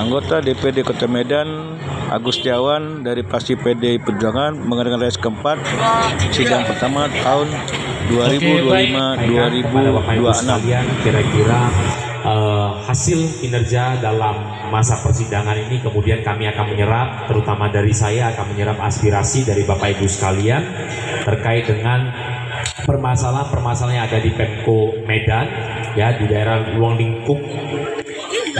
Anggota DPD Kota Medan Agus Setiawan dari fraksi PDI Perjuangan mengadakan race keempat sidang pertama tahun 2025-2026. Kira-kira hasil kinerja dalam masa persidangan ini kemudian kami akan menyerap, terutama dari saya akan menyerap aspirasi dari Bapak Ibu sekalian terkait dengan permasalahan-permasalahan yang ada di Pemko Medan, ya, di daerah ruang lingkup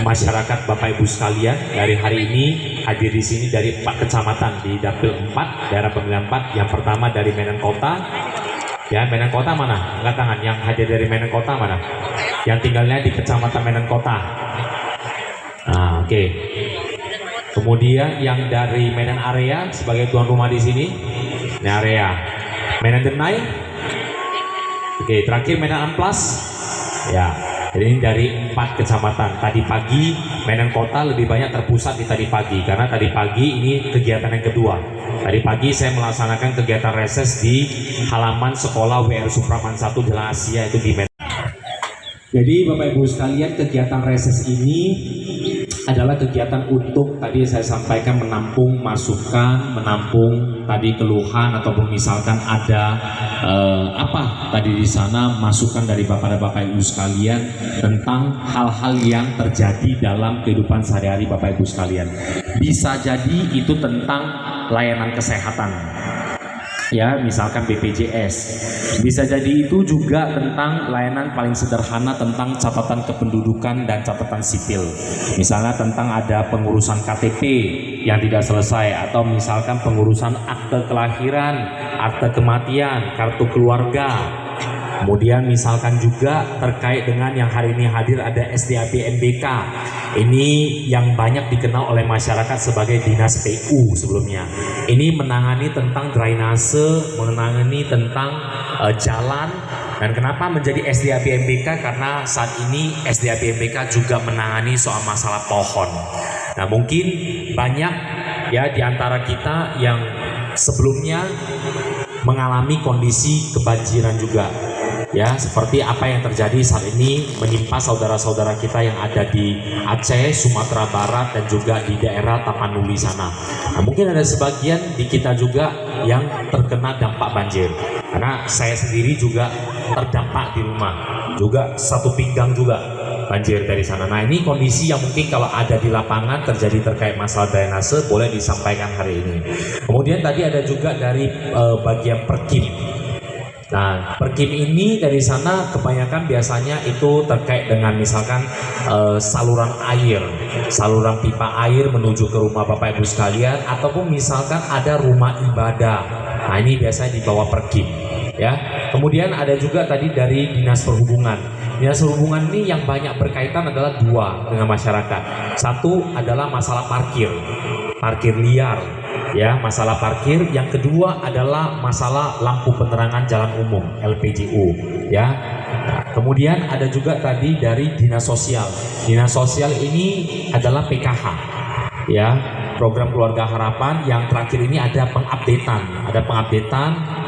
masyarakat Bapak Ibu sekalian. Dari hari ini hadir di sini dari 4 kecamatan di Dapil 4, daerah pemilihan 4. Yang pertama dari Medan Kota. Ya, Medan Kota mana? Angkat tangan. Yang hadir dari Medan Kota mana? Yang tinggalnya di Kecamatan Medan Kota. Nah, oke. Kemudian yang dari Medan Area sebagai tuan rumah di sini. Ini area. Medan Denai. Oke, terakhir Medan Amplas. Ya. Jadi ini dari 4 kecamatan. Tadi pagi Medan Kota lebih banyak terpusat di tadi pagi, karena tadi pagi ini kegiatan yang kedua. Tadi pagi saya melaksanakan kegiatan reses di halaman sekolah WR Supraman 1 Jalan Asia, itu di Medan. Jadi Bapak Ibu sekalian, kegiatan reses ini adalah kegiatan untuk tadi saya sampaikan menampung masukan, menampung tadi keluhan ataupun misalkan ada apa tadi di sana masukan dari Bapak dan Bapak Ibu sekalian tentang hal-hal yang terjadi dalam kehidupan sehari-hari Bapak Ibu sekalian. Bisa jadi itu tentang layanan kesehatan. Ya, misalkan BPJS. Bisa jadi itu juga tentang layanan paling sederhana tentang catatan kependudukan dan catatan sipil. Misalnya tentang ada pengurusan KTP yang tidak selesai, atau misalkan pengurusan akte kelahiran, akte kematian, kartu keluarga. Kemudian misalkan juga terkait dengan yang hari ini hadir ada SDAP MBK. Ini yang banyak dikenal oleh masyarakat sebagai Dinas PU sebelumnya. Ini menangani tentang drainase, menangani tentang jalan. Dan kenapa menjadi SDAP MBK? Karena saat ini SDAP MBK juga menangani soal masalah pohon. Nah, mungkin banyak ya di antara kita yang sebelumnya mengalami kondisi kebanjiran juga. Ya, seperti apa yang terjadi saat ini menimpa saudara-saudara kita yang ada di Aceh, Sumatera Barat, dan juga di daerah Tapanuli sana. Nah, mungkin ada sebagian di kita juga yang terkena dampak banjir. Karena saya sendiri juga terdampak di rumah, juga satu pinggang juga banjir dari sana. Nah, ini kondisi yang mungkin kalau ada di lapangan terjadi terkait masalah drainase boleh disampaikan hari ini. Kemudian tadi ada juga dari bagian Perkim. Nah, Perkim ini dari sana kebanyakan biasanya itu terkait dengan misalkan saluran air, saluran pipa air menuju ke rumah Bapak Ibu sekalian, ataupun misalkan ada rumah ibadah. Nah, ini biasanya di bawah Perkim, ya. Kemudian ada juga tadi dari Dinas Perhubungan. Dinas Perhubungan ini yang banyak berkaitan adalah dua dengan masyarakat. Satu adalah masalah parkir liar. Ya, masalah parkir. Yang kedua adalah masalah lampu penerangan jalan umum LPJU, ya. Nah, kemudian ada juga tadi dari Dinas Sosial. Dinas Sosial ini adalah PKH, ya, program Keluarga Harapan. Yang terakhir ini ada pengupdatean,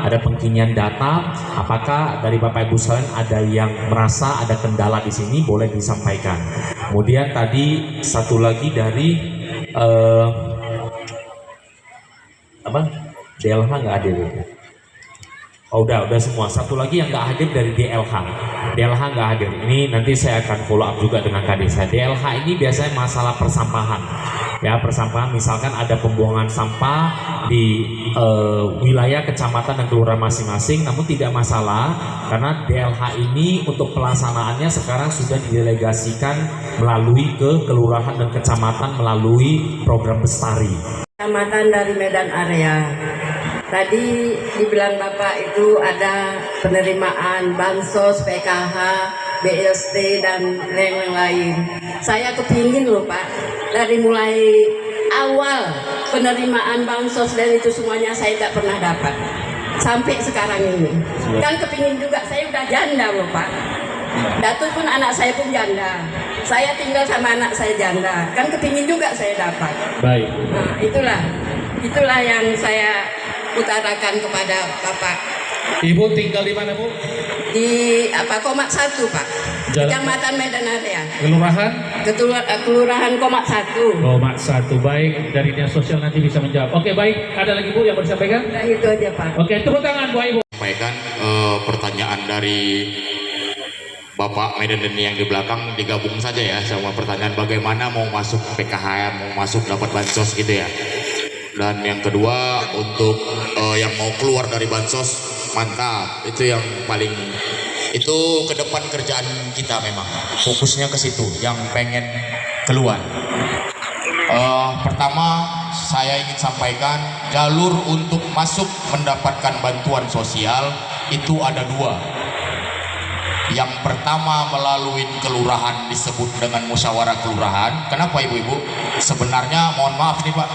ada pengkinian data. Apakah dari Bapak Ibu sekalian ada yang merasa ada kendala di sini, boleh disampaikan. Kemudian tadi satu lagi dari DLH nggak hadir. Oh, udah semua. Satu lagi yang nggak hadir dari DLH nggak hadir. Ini nanti saya akan follow up juga dengan Kak Desa. DLH ini biasanya masalah persampahan. Ya, persampahan misalkan ada pembuangan sampah di wilayah kecamatan dan kelurahan masing-masing, namun tidak masalah karena DLH ini untuk pelaksanaannya sekarang sudah didelegasikan melalui ke kelurahan dan kecamatan melalui program Bestari. Kecamatan dari Medan Area. Tadi dibilang Bapak itu ada penerimaan bansos, PKH, BLT dan lain-lain. Saya kepingin loh Pak, dari mulai awal penerimaan bansos dan itu semuanya saya tidak pernah dapat sampai sekarang ini. Kan kepingin juga, saya udah janda loh Pak. Datuk pun anak saya pun janda. Saya tinggal sama anak saya janda. Kan kepingin juga saya dapat. Baik. Nah, itulah yang saya utarakan kepada Bapak. Ibu tinggal di mana, Bu? Di Komat 1, Pak. Kecamatan Medan Area. Kelurahan Kelurahan Komak 1. Komak 1. Baik, dari dinas sosial nanti bisa menjawab. Oke, baik. Ada lagi Bu yang mau disampaikan? Nah, itu aja Pak. Oke, tepuk tangan Bu Ibu. Sampaikan pertanyaan dari Bapak Medan ini yang di belakang digabung saja ya sama pertanyaan bagaimana mau masuk PKH, mau masuk dapat bansos gitu ya. Dan yang kedua untuk yang mau keluar dari bansos, mantap, itu yang paling, itu ke depan kerjaan kita memang fokusnya ke situ, yang pengen keluar. Pertama saya ingin sampaikan jalur untuk masuk mendapatkan bantuan sosial itu ada dua. Yang pertama melalui kelurahan disebut dengan musyawarah kelurahan. Kenapa ibu-ibu? Sebenarnya mohon maaf nih Pak,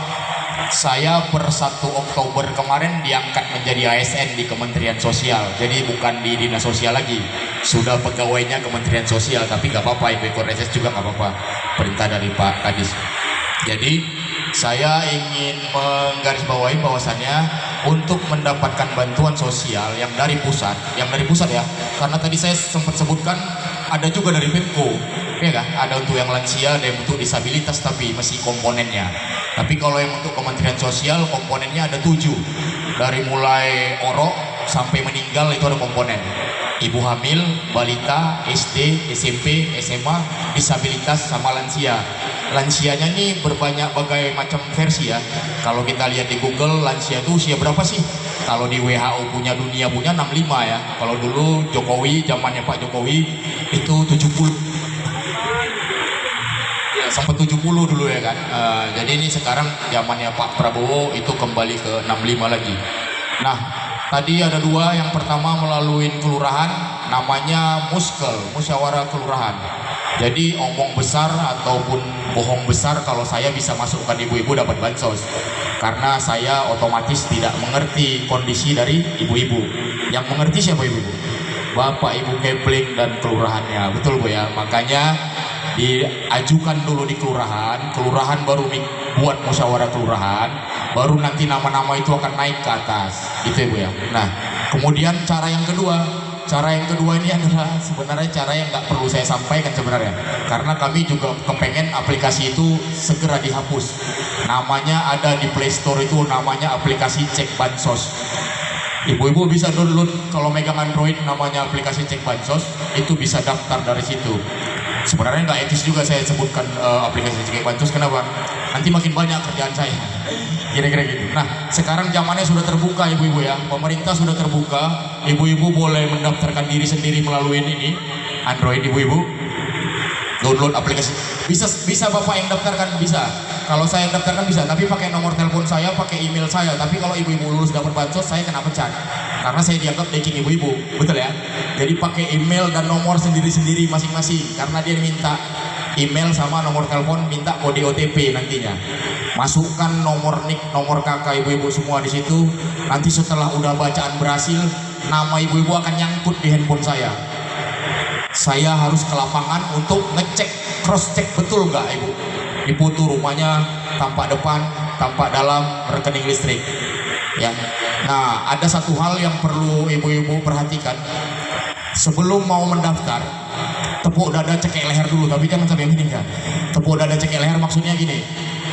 saya per 1 Oktober kemarin diangkat menjadi ASN di Kementerian Sosial. Jadi bukan di Dinas Sosial lagi, sudah pegawainya Kementerian Sosial. Tapi gak apa-apa, Ibu ikut reses juga gak apa-apa, perintah dari Pak Kadis. Jadi saya ingin menggarisbawahi bahwasannya untuk mendapatkan bantuan sosial yang dari pusat ya, karena tadi saya sempat sebutkan ada juga dari Pemko, ya kan? Ada untuk yang lansia, ada yang untuk disabilitas tapi masih komponennya. Tapi kalau yang untuk Kementerian Sosial komponennya ada 7, dari mulai orok sampai meninggal itu ada komponen. Ibu hamil, balita, SD, SMP, SMA, disabilitas sama lansia. Lansianya nih berbagai macam versi ya. Kalau kita lihat di Google, lansia itu usia berapa sih? Kalau di WHO punya dunia punya 65 ya. Kalau dulu Jokowi, zamannya Pak Jokowi itu 70. Ya, sampai 70 dulu ya kan. Jadi ini sekarang zamannya Pak Prabowo itu kembali ke 65 lagi. Nah, tadi ada 2, yang pertama melalui kelurahan, namanya musyawarah kelurahan. Jadi omong besar ataupun bohong besar kalau saya bisa masukkan ibu-ibu dapat bansos, karena saya otomatis tidak mengerti kondisi dari ibu-ibu. Yang mengerti siapa ibu-ibu? Bapak Ibu Kepling dan kelurahannya, betul Bu ya. Makanya diajukan dulu di kelurahan baru buat musyawarah kelurahan, baru nanti nama-nama itu akan naik ke atas, gitu ya Bu ya. Nah, kemudian cara yang kedua ini adalah sebenarnya cara yang nggak perlu saya sampaikan sebenarnya, karena kami juga kepengen aplikasi itu segera dihapus. Namanya ada di Play Store, itu namanya aplikasi Cek Bansos. Ibu-ibu bisa download, kalau megang Android namanya aplikasi Cek Bansos, itu bisa daftar dari situ. Sebenarnya nggak etis juga saya sebutkan aplikasi Cek Bansos, kenapa? Nanti makin banyak kerjaan saya, kira-kira gitu. Nah, sekarang zamannya sudah terbuka ibu-ibu ya, pemerintah sudah terbuka, ibu-ibu boleh mendaftarkan diri sendiri melalui ini Android. Ibu-ibu download aplikasi, bisa Bapak yang daftarkan, bisa. Kalau saya yang daftarkan bisa, tapi pakai nomor telepon saya, pakai email saya. Tapi kalau ibu-ibu lulus dapat bansos, saya kena pecat, karena saya dianggap backing ibu-ibu, betul ya. Jadi pakai email dan nomor sendiri-sendiri masing-masing, karena dia minta email sama nomor telepon, minta kode OTP nantinya. Masukkan nomor NIK, nomor kakak ibu-ibu semua di situ. Nanti setelah udah bacaan berhasil, nama ibu-ibu akan nyangkut di handphone saya. Saya harus ke lapangan untuk ngecek, cross check betul nggak ibu. Diputu rumahnya, tampak depan, tampak dalam, rekening listrik. Ya. Nah, ada satu hal yang perlu ibu-ibu perhatikan. Sebelum mau mendaftar, tepuk dada cekek leher dulu, tapi jangan sampai meninggal. Tepuk dada cekek leher maksudnya gini,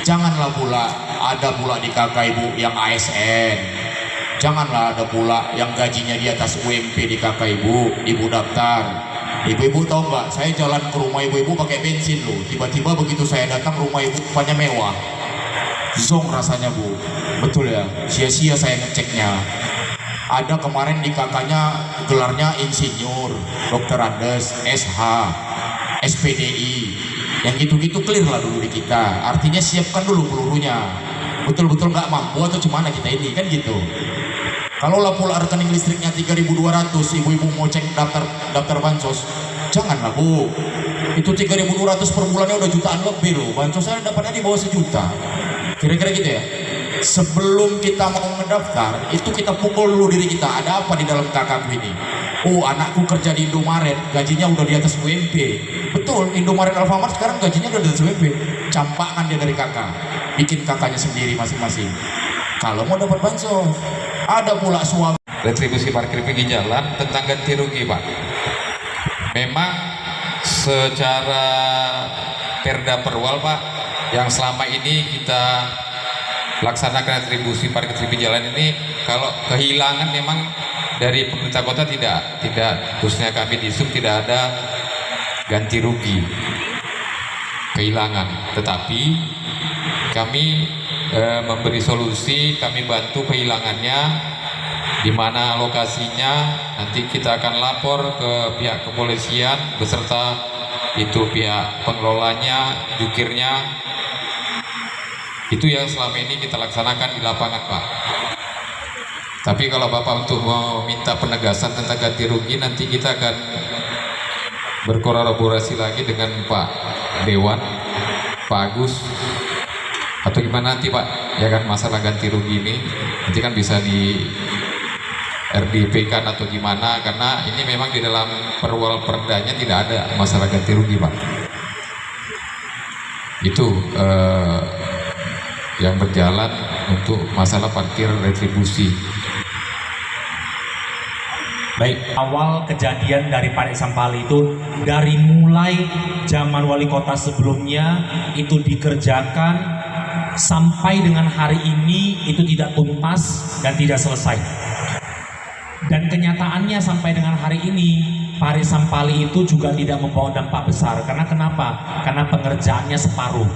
janganlah pula ada pula di kakak ibu yang ASN, janganlah ada pula yang gajinya di atas UMP di kakak ibu daftar. Ibu-ibu tahu nggak, saya jalan ke rumah ibu-ibu pakai bensin loh, tiba-tiba begitu saya datang rumah ibu rupanya mewah, zong rasanya Bu, betul ya, sia-sia saya ngeceknya. Ada kemarin di kakaknya gelarnya insinyur, dokter Andes, SH, SPDI, yang gitu-gitu clear lah dulu di kita. Artinya siapkan dulu pelurunya, betul-betul nggak mampu atau cemana kita ini, kan gitu. Kalau lah pula rekening listriknya 3.200, ibu-ibu mau cek daftar bansos, janganlah Bu. Itu 3.200 per bulannya udah jutaan lebih loh. Bansos saya dapatnya di bawah 1 juta. Kira-kira gitu ya. Sebelum kita mau mendaftar, itu kita pukul dulu diri kita, ada apa di dalam kakakku ini. Oh, anakku kerja di Indomaret, gajinya udah di atas UMP. Betul, Indomaret Alfamart sekarang gajinya udah di atas UMP. Campakkan dia dari kakak, bikin kakaknya sendiri masing-masing. Kalau mau dapat bansos, ada pula suami. Retribusi parkir pinggir jalan tentang ganti rugi Pak. Memang secara Perda Perwal Pak, yang selama ini kita laksanakan atribusi parkir tepi jalan ini, kalau kehilangan memang dari pemerintah kota tidak khususnya kami di SUB tidak ada ganti rugi kehilangan, tetapi kami memberi solusi, kami bantu kehilangannya, di mana lokasinya nanti kita akan lapor ke pihak kepolisian beserta itu pihak pengelolanya, jukirnya. Itu yang selama ini kita laksanakan di lapangan Pak. Tapi kalau Bapak untuk meminta penegasan tentang ganti rugi, nanti kita akan berkolaborasi lagi dengan Pak Dewan, Pak Agus, atau gimana nanti Pak, ya kan, masalah ganti rugi ini nanti kan bisa di RDP kan atau gimana, karena ini memang di dalam perwal perdanya tidak ada masalah ganti rugi Pak. Itu yang berjalan untuk masalah parkir retribusi. Baik, awal kejadian dari Parit Sampali itu dari mulai zaman wali kota sebelumnya itu dikerjakan sampai dengan hari ini itu tidak tuntas dan tidak selesai. Dan kenyataannya sampai dengan hari ini Parit Sampali itu juga tidak membawa dampak besar. Karena kenapa? Karena pengerjaannya separuh.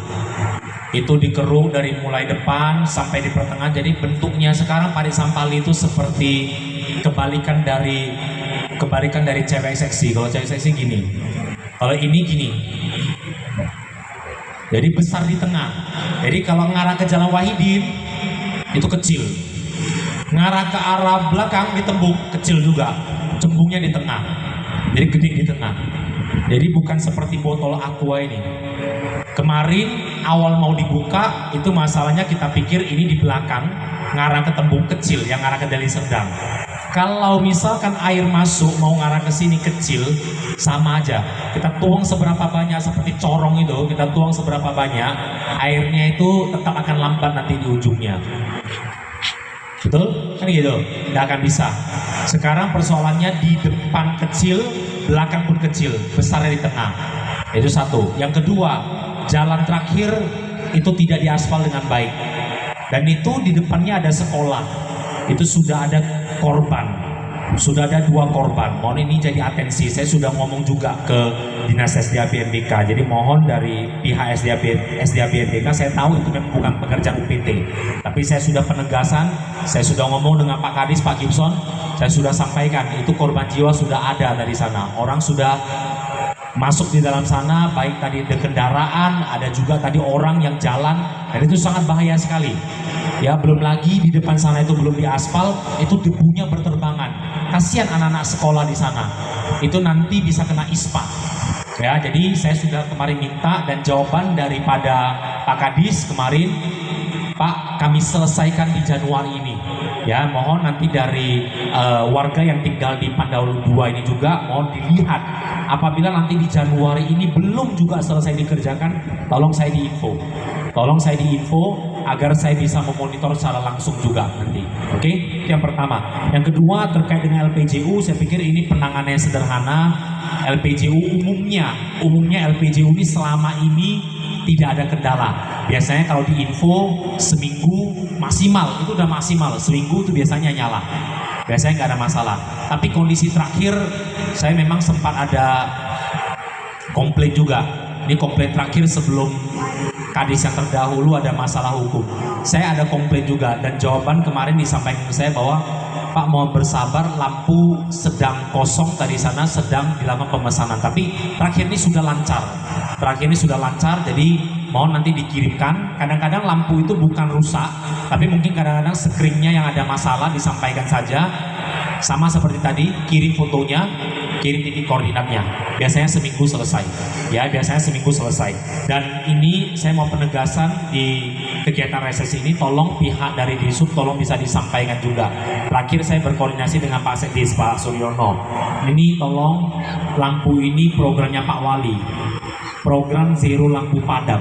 Itu dikeruk dari mulai depan sampai di pertengahan. Jadi bentuknya sekarang Parit Sampali itu seperti kebalikan dari cewek seksi. Kalau cewek seksi gini, kalau ini gini, jadi besar di tengah. Jadi kalau ngarah ke Jalan Wahidin itu kecil, ngarah ke arah belakang ditembung kecil juga, cembungnya di tengah, jadi gede di tengah. Jadi bukan seperti botol aqua ini. Kemarin awal mau dibuka itu masalahnya kita pikir ini di belakang ngarah ke tembung kecil yang ngarah ke Deli Serdang. Kalau misalkan air masuk mau ngarah ke sini kecil, sama aja. Kita tuang seberapa banyak seperti corong itu, kita tuang seberapa banyak, airnya itu tetap akan lambat nanti di ujungnya. Betul? Kan gitu? Nggak akan bisa. Sekarang persoalannya di depan kecil, belakang pun kecil, besarnya di tengah. Itu satu. Yang kedua, jalan terakhir itu tidak diaspal dengan baik. Dan itu di depannya ada sekolah. Itu sudah ada korban, sudah ada 2 korban. Mohon ini jadi atensi, saya sudah ngomong juga ke Dinas SDA BNPK. Jadi mohon dari pihak SDA BNPK, saya tahu itu memang bukan pekerjaan UPT, tapi saya sudah penegasan, saya sudah ngomong dengan Pak Kadis, Pak Gibson, saya sudah sampaikan itu korban jiwa sudah ada dari sana. Orang sudah masuk di dalam sana, baik tadi di kendaraan, ada juga tadi orang yang jalan, dan itu sangat bahaya sekali. Ya, belum lagi di depan sana itu belum diaspal, itu debunya berterbangan. Kasihan anak-anak sekolah di sana. Itu nanti bisa kena ISPA. Ya, jadi saya sudah kemarin minta dan jawaban daripada Pak Kadis kemarin, Pak, kami selesaikan di Januari ini. Ya, mohon nanti dari warga yang tinggal di Pandaulu 2 ini juga mohon dilihat. Apabila nanti di Januari ini belum juga selesai dikerjakan, tolong saya diinfo. Tolong saya diinfo agar saya bisa memonitor secara langsung juga nanti. Oke, itu yang pertama. Yang kedua terkait dengan LPJU, saya pikir ini penanganannya sederhana. LPJU umumnya LPJU ini selama ini tidak ada kendala. Biasanya kalau diinfo seminggu maksimal, itu udah maksimal. Seminggu itu biasanya nyala. Biasanya nggak ada masalah. Tapi kondisi terakhir saya memang sempat ada komplain juga. Ini komplain terakhir sebelum Kadis yang terdahulu ada masalah hukum. Saya ada komplain juga dan jawaban kemarin disampaikan ke saya bahwa Pak mohon bersabar, lampu sedang kosong tadi sana, sedang dilakukan pemesanan. Tapi terakhir ini sudah lancar. Jadi mohon nanti dikirimkan. Kadang-kadang lampu itu bukan rusak, tapi mungkin kadang-kadang screennya yang ada masalah, disampaikan saja. Sama seperti tadi, kirim fotonya, kirim titik koordinatnya. Biasanya seminggu selesai. Ya, biasanya seminggu selesai. Dan ini saya mau penegasan di kegiatan reses ini, tolong pihak dari Disub tolong bisa disampaikan juga. Terakhir saya berkoordinasi dengan Pak Sekdes, Pak Suryono. Ini tolong lampu ini programnya Pak Wali. Program Zero Lampu Padam.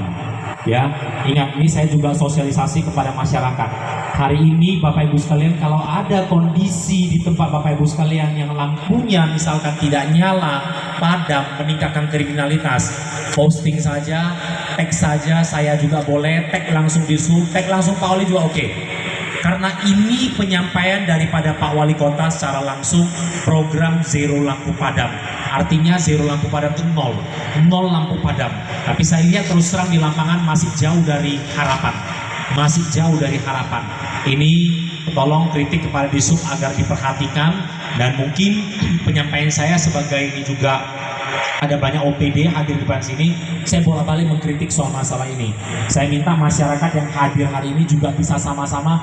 Ya, ingat ini saya juga sosialisasi kepada masyarakat. Hari ini Bapak Ibu sekalian, kalau ada kondisi di tempat Bapak Ibu sekalian yang lampunya misalkan tidak nyala padam, meningkatkan kriminalitas. Posting saja, tag saja, saya juga boleh, tag langsung di Zoom, tag langsung Pak Wali juga oke. Karena ini penyampaian daripada Pak Wali Kota secara langsung program zero lampu padam. Artinya zero lampu padam itu nol lampu padam. Tapi saya lihat terus terang di lapangan masih jauh dari harapan. Masih jauh dari harapan. Ini tolong kritik kepada Disub agar diperhatikan, dan mungkin penyampaian saya sebagai ini juga ada banyak OPD hadir di depan sini, saya bolak-balik mengkritik soal masalah ini. Saya minta masyarakat yang hadir hari ini juga bisa sama-sama